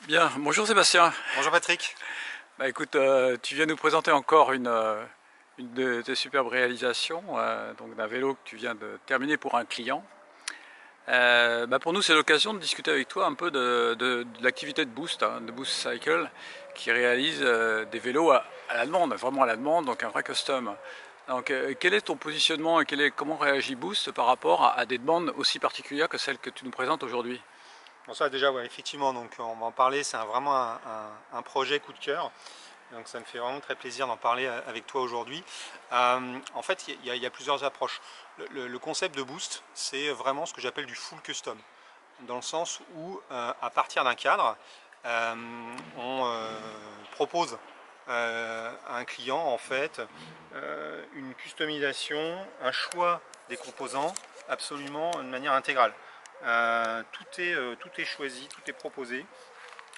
Bien, bonjour Sébastien. Bonjour Patrick. Bah écoute, tu viens nous présenter encore une de tes superbes réalisations, donc d'un vélo que tu viens de terminer pour un client. Pour nous, c'est l'occasion de discuter avec toi un peu de l'activité de Boost, de Boost Cycle, qui réalise des vélos à la demande, vraiment à la demande, donc un vrai custom. Donc, quel est ton positionnement et comment réagit Boost par rapport à des demandes aussi particulières que celles que tu nous présentes aujourd'hui? Bon ça déjà ouais, effectivement donc on va en parler, c'est vraiment un projet coup de cœur. Donc ça me fait vraiment très plaisir d'en parler avec toi aujourd'hui. En fait il y a plusieurs approches. Le concept de Boost c'est vraiment ce que j'appelle du full custom. Dans le sens où à partir d'un cadre euh, on propose à un client en fait une customisation, un choix des composants absolument de manière intégrale. Tout est choisi, tout est proposé.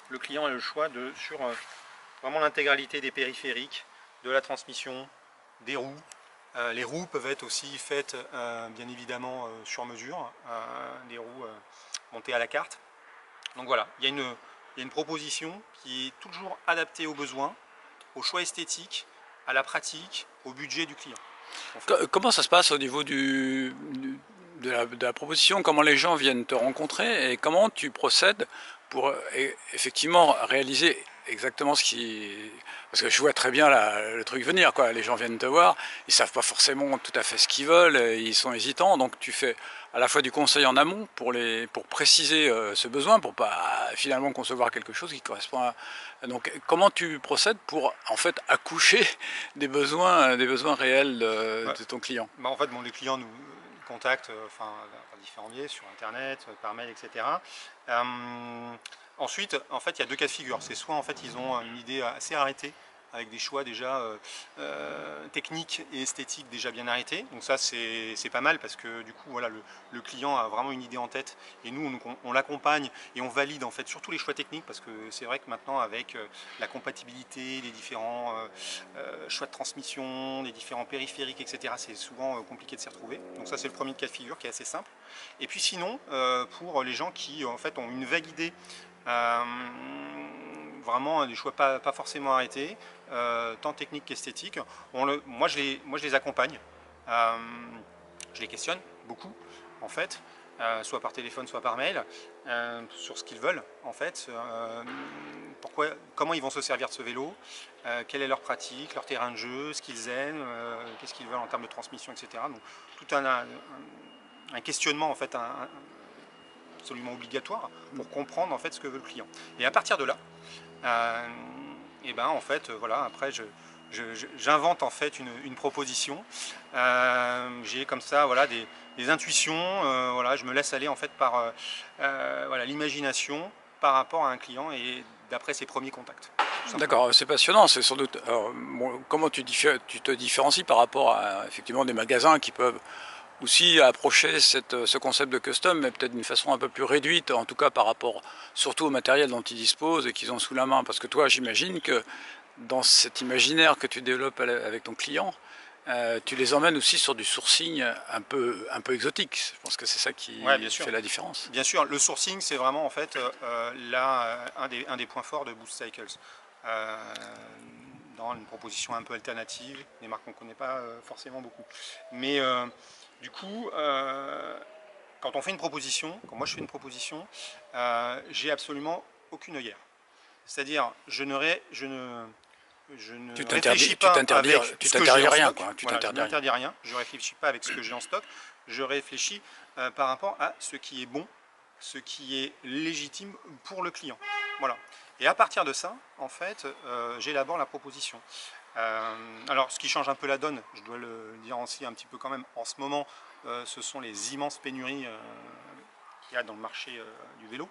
Le client a le choix sur vraiment l'intégralité des périphériques, de la transmission, des roues. Les roues peuvent être aussi faites bien évidemment sur mesure, des roues montées à la carte. Donc voilà, il y a une proposition qui est toujours adaptée aux besoins, au choix esthétique, à la pratique, au budget du client. En fait. Comment ça se passe au niveau de la proposition? Comment les gens viennent te rencontrer et comment tu procèdes pour effectivement réaliser exactement ce qui... Parce que je vois très bien le truc venir, quoi. Les gens viennent te voir, ils savent pas forcément tout à fait ce qu'ils veulent, ils sont hésitants, donc tu fais à la fois du conseil en amont pour préciser ce besoin, pour pas finalement concevoir quelque chose qui correspond à... Donc comment tu procèdes pour en fait accoucher des besoins réels Ouais. de ton client? En fait, bon, les clients nous contactent par différents biais, sur Internet, par mail, etc. Ensuite, en fait, il y a deux cas de figure. C'est soit en fait ils ont une idée assez arrêtée, avec des choix déjà techniques et esthétiques déjà bien arrêtés. Donc ça, c'est pas mal parce que du coup, voilà, le client a vraiment une idée en tête et nous, on l'accompagne et on valide en fait surtout les choix techniques parce que c'est vrai que maintenant, avec la compatibilité, les différents choix de transmission, les différents périphériques, etc., c'est souvent compliqué de s'y retrouver. Donc ça, c'est le premier cas de figure qui est assez simple. Et puis sinon, pour les gens qui en fait ont une vague idée euh, vraiment des choix pas forcément arrêtés, tant techniques qu'esthétiques. Moi, je les accompagne, euh, je les questionne beaucoup, en fait, soit par téléphone, soit par mail, sur ce qu'ils veulent, en fait, comment ils vont se servir de ce vélo, quelle est leur pratique, leur terrain de jeu, ce qu'ils aiment, qu'est-ce qu'ils veulent en termes de transmission, etc. Donc tout un questionnement, en fait, absolument obligatoire pour comprendre en fait ce que veut le client. Et à partir de là, euh, et ben en fait voilà après j'invente en fait une proposition. J'ai comme ça voilà des intuitions. Voilà, je me laisse aller en fait par voilà l'imagination par rapport à un client et d'après ses premiers contacts. D'accord, c'est passionnant, c'est sans doute. Alors, bon, comment tu te différencies par rapport à effectivement des magasins qui peuvent aussi approcher ce concept de custom, mais peut-être d'une façon un peu plus réduite, en tout cas par rapport surtout au matériel dont ils disposent et qu'ils ont sous la main. Parce que toi, j'imagine que dans cet imaginaire que tu développes avec ton client, tu les emmènes aussi sur du sourcing un peu exotique. Je pense que c'est ça Ouais, qui bien sûr. fait la différence. Bien sûr, le sourcing, c'est vraiment en fait là un des points forts de Boost Cycles. Euh, dans une proposition un peu alternative, des marques qu'on ne connaît pas forcément beaucoup. Mais du coup, quand on fait une proposition, quand moi je fais une proposition, j'ai absolument aucune œillère. C'est-à-dire, je ne réfléchis pas avec Tu ce que j'ai t'interdis en rien, stock. quoi. Tu Voilà, je t'interdis rien. m'interdis rien. Je ne réfléchis pas avec ce que j'ai en stock. Je réfléchis par rapport à ce qui est bon, ce qui est légitime pour le client. Voilà. Et à partir de ça, en fait, j'élabore la proposition. Alors, ce qui change un peu la donne, je dois le dire aussi un petit peu quand même, en ce moment, ce sont les immenses pénuries qu'il y a dans le marché du vélo.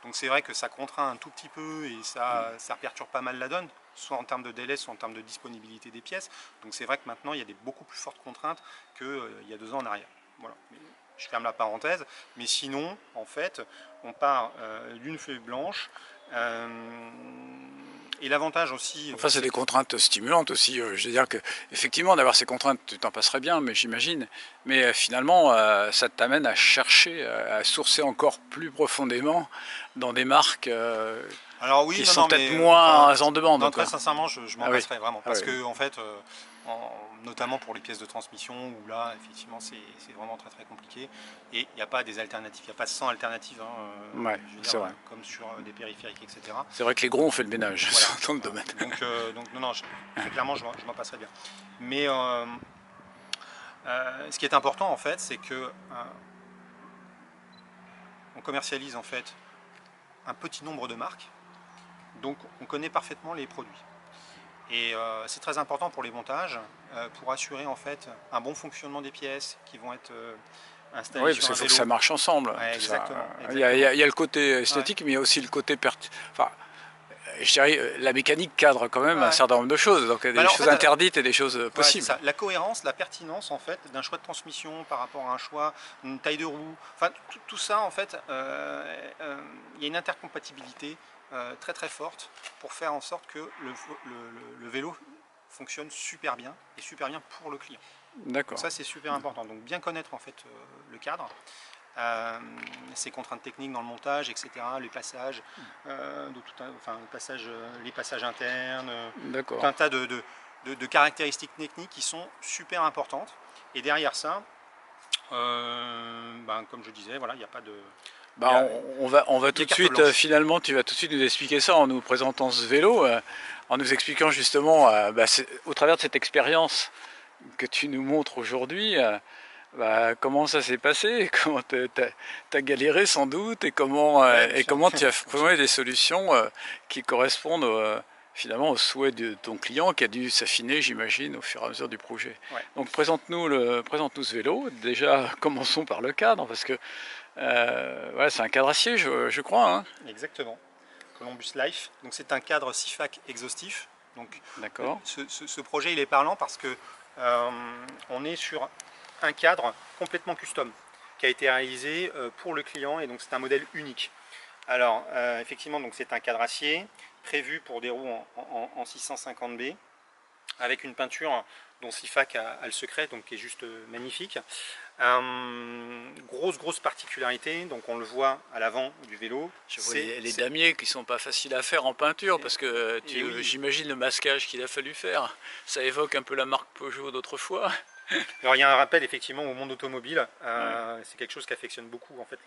Donc c'est vrai que ça contraint un tout petit peu et ça perturbe pas mal la donne, soit en termes de délai, soit en termes de disponibilité des pièces. Donc c'est vrai que maintenant il y a des beaucoup plus fortes contraintes qu'il y a 2 ans en arrière. Voilà. Je ferme la parenthèse, mais sinon, en fait, on part d'une feuille blanche Et l'avantage aussi... Enfin, c'est des contraintes stimulantes aussi. Je veux dire que, effectivement, d'avoir ces contraintes, tu t'en passerais bien, mais j'imagine. Mais finalement, ça t'amène à chercher, à sourcer encore plus profondément dans des marques alors oui, qui non, sont non, peut-être mais moins en demande, non, quoi. très sincèrement, je m'en Ah oui. passerai vraiment. Ah Parce oui. que, en fait, notamment pour les pièces de transmission, où là, effectivement, c'est vraiment très très compliqué. Et il n'y a pas des alternatives, il n'y a pas 100 alternatives, hein, Ouais, je veux c'est dire, vrai. comme sur des périphériques, etc. C'est vrai que les gros ont fait le ménage Voilà. dans le Voilà. domaine. Donc non, non, très clairement, je m'en passerai bien. Mais ce qui est important, en fait, c'est que on commercialise, en fait, un petit nombre de marques. Donc, on connaît parfaitement les produits. Et c'est très important pour les montages, pour assurer en fait un bon fonctionnement des pièces qui vont être installées Oui, parce sur un qu'il faut que vélo. ça marche ensemble. Ouais, Tout ça. exactement, Il y a, exactement. il y a le côté Ouais. esthétique, mais il y a aussi le côté enfin, je dirais, la mécanique cadre quand même un Ouais. certain nombre de choses. Donc il y a Bah des alors, en choses fait, interdites et des choses voilà, c'est possibles. ça. La cohérence, la pertinence en fait d'un choix de transmission par rapport à un choix, une taille de roue, enfin tout ça en fait, il y a une intercompatibilité très très forte pour faire en sorte que le vélo fonctionne super bien et super bien pour le client. Donc D'accord. ça c'est super important. Donc bien connaître en fait le cadre, ses contraintes techniques dans le montage, etc. Les passages, les passages internes, tout D'accord. un tas de caractéristiques techniques qui sont super importantes. Et derrière ça, comme je disais, voilà, il n'y a pas de... Bah, on va Il y tout a de carte suite, blanche. finalement, tu vas tout de suite nous expliquer ça en nous présentant ce vélo, en nous expliquant justement, au travers de cette expérience que tu nous montres aujourd'hui, comment ça s'est passé, comment t'as galéré sans doute, Ouais, bien et sûr. comment tu as trouvé des solutions qui correspondent finalement aux souhaits de ton client qui a dû s'affiner, j'imagine, au fur et à mesure du projet. Ouais, Donc présente-nous ce vélo. Déjà, commençons par le cadre, parce que ouais, c'est un cadre acier, je crois. Hein. exactement. Columbus Life. Donc c'est un cadre CIFAC exhaustif. Donc D'accord. ce projet il est parlant parce que on est sur un cadre complètement custom qui a été réalisé pour le client et donc c'est un modèle unique. Alors effectivement donc c'est un cadre acier prévu pour des roues en 650B avec une peinture dont CIFAC a le secret, donc qui est juste magnifique. Grosse particularité, donc on le voit à l'avant du vélo. Je vois les damiers qui sont pas faciles à faire en peinture parce que oui. j'imagine le masquage qu'il a fallu faire. Ça évoque un peu la marque Peugeot d'autrefois. Alors il y a un rappel effectivement au monde automobile, Ouais. c'est quelque chose qu'affectionne beaucoup en fait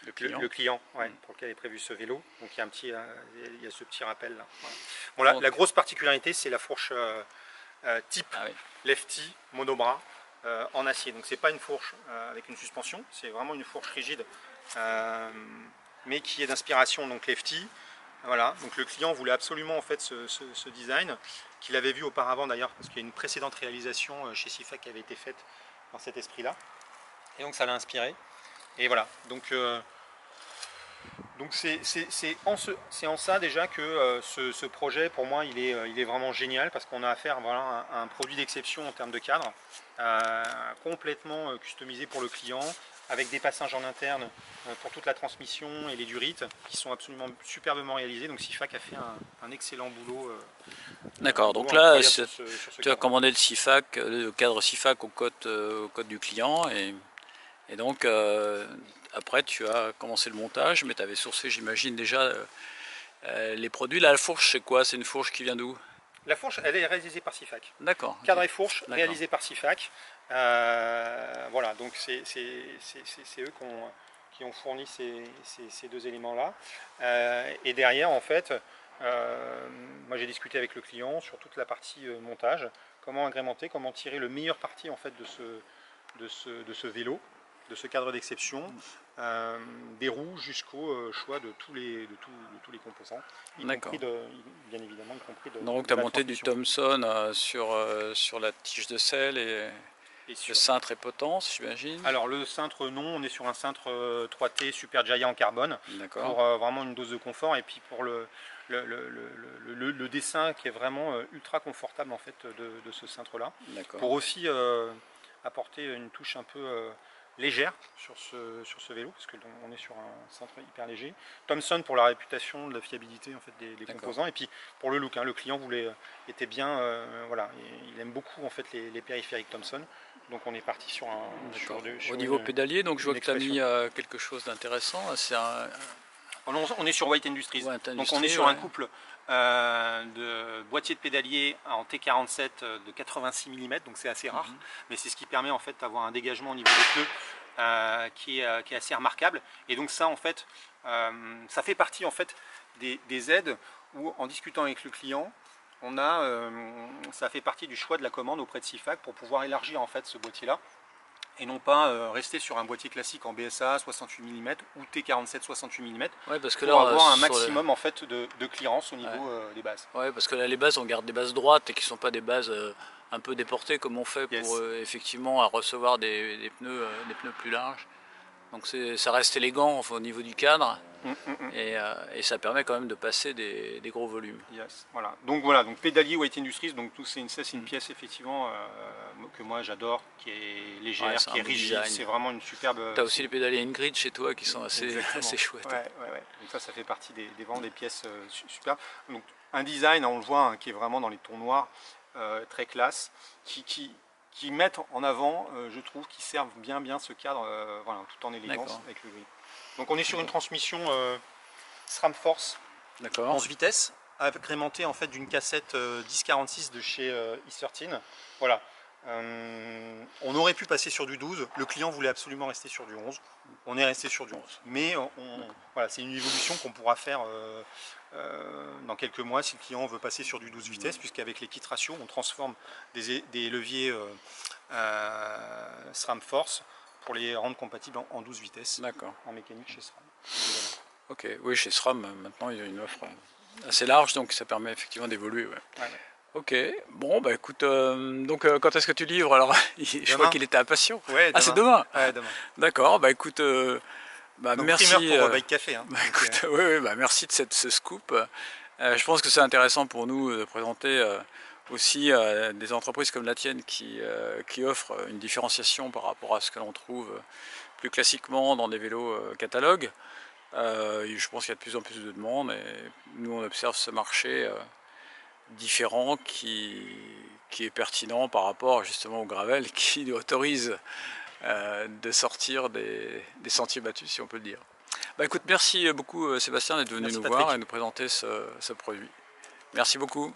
Le client. ouais, pour lequel est prévu ce vélo. Donc il y a, il y a ce petit rappel là. Voilà. Bon, la grosse particularité c'est la fourche type oui. lefty monobras en acier. Donc c'est pas une fourche avec une suspension, c'est vraiment une fourche rigide, mais qui est d'inspiration donc lefty. Voilà, donc le client voulait absolument en fait ce design, qu'il avait vu auparavant d'ailleurs, parce qu'il y a une précédente réalisation chez CIFAC qui avait été faite dans cet esprit-là. Et donc ça l'a inspiré. Et voilà, donc c'est en ça déjà que ce projet, pour moi, il est vraiment génial parce qu'on a affaire voilà, à un produit d'exception en termes de cadre, complètement customisé pour le client, avec des passages en interne pour toute la transmission et les durites qui sont absolument superbement réalisés. Donc CIFAC a fait un excellent boulot. D'accord, donc là, sur ce tu as cadre. commandé le cadre CIFAC au code du client et donc après tu as commencé le montage, mais tu avais sourcé, j'imagine, déjà les produits. Là, la fourche, c'est quoi? C'est une fourche qui vient d'où? La fourche, elle est réalisée par CIFAC. D'accord. Cadre Okay. et fourche réalisé par CIFAC. Voilà, donc c'est eux qui ont fourni ces deux éléments-là. Et derrière, en fait, moi j'ai discuté avec le client sur toute la partie montage, comment agrémenter, comment tirer le meilleur parti en fait de ce vélo, de ce cadre d'exception, des roues jusqu'au choix de tous les composants, bien évidemment, y compris donc tu de as la monté du transmission. Thomson sur la tige de sel et le cintre et potence, j'imagine. Alors le cintre non, on est sur un cintre 3T Super Jaya en carbone pour vraiment une dose de confort et puis pour le dessin qui est vraiment ultra confortable en fait de ce cintre là. Pour aussi apporter une touche un peu légère sur ce vélo, parce qu'on est sur un cintre hyper léger. Thomson pour la réputation de la fiabilité en fait, des composants, et puis pour le look, hein, le client était bien, voilà, il aime beaucoup en fait les périphériques Thomson, donc on est parti sur au niveau pédalier, donc je vois que tu as mis quelque chose d'intéressant, c'est on est sur White Industries, donc on est sur un couple de boîtier de pédalier en T47 de 86 mm, donc c'est assez rare, mais c'est ce qui permet en fait d'avoir un dégagement au niveau des pneus qui est assez remarquable. Et donc ça en fait, ça fait partie en fait des aides où en discutant avec le client, ça fait partie du choix de la commande auprès de CIFAC pour pouvoir élargir en fait ce boîtier là. Et non pas rester sur un boîtier classique en BSA 68 mm ou T47 68 mm parce que pour avoir un maximum en fait de clearance au niveau des bases. Ouais, parce que là les bases, on garde des bases droites et qui ne sont pas des bases un peu déportées comme on fait pour effectivement à recevoir des pneus plus larges. Donc ça reste élégant au niveau du cadre et ça permet quand même de passer des gros volumes. Voilà, donc pédalier White Industries, donc c'est une pièce effectivement que moi j'adore, qui est légère, qui est rigide, c'est vraiment une superbe... Tu as aussi les pédaliers Ingrid chez toi qui sont assez chouettes. Donc ça fait partie des pièces superbes. Donc un design, on le voit, hein, qui est vraiment dans les tons noirs, très classe, qui mettent en avant, je trouve, qui servent bien ce cadre, voilà, tout en élégance avec le gris. Donc on est sur une transmission SRAM Force 11 vitesses, agrémentée en fait d'une cassette 1046 de chez E13. Voilà. On aurait pu passer sur du 12, le client voulait absolument rester sur du 11, on est resté sur du 11. Mais voilà, c'est une évolution qu'on pourra faire dans quelques mois si le client veut passer sur du 12 vitesses, puisqu'avec les kits ratio, on transforme des leviers SRAM Force pour les rendre compatibles en 12 vitesses en mécanique chez SRAM. Ok, oui, chez SRAM, maintenant il y a une offre assez large, donc ça permet effectivement d'évoluer. Ok, bon, bah écoute, donc quand est-ce que tu livres alors? Je crois qu'il était impatient. Ah, c'est demain? Demain. D'accord, bah écoute, merci. Pour Bike Café. Hein, merci de ce scoop. Je pense que c'est intéressant pour nous de présenter aussi des entreprises comme la tienne qui offrent une différenciation par rapport à ce que l'on trouve plus classiquement dans des vélos catalogues. Je pense qu'il y a de plus en plus de demandes et nous on observe ce marché différent qui est pertinent par rapport justement au gravel qui autorise de sortir des sentiers battus, si on peut le dire. Bah écoute, merci beaucoup Sébastien d'être venu nous voir et nous présenter ce produit. Merci beaucoup.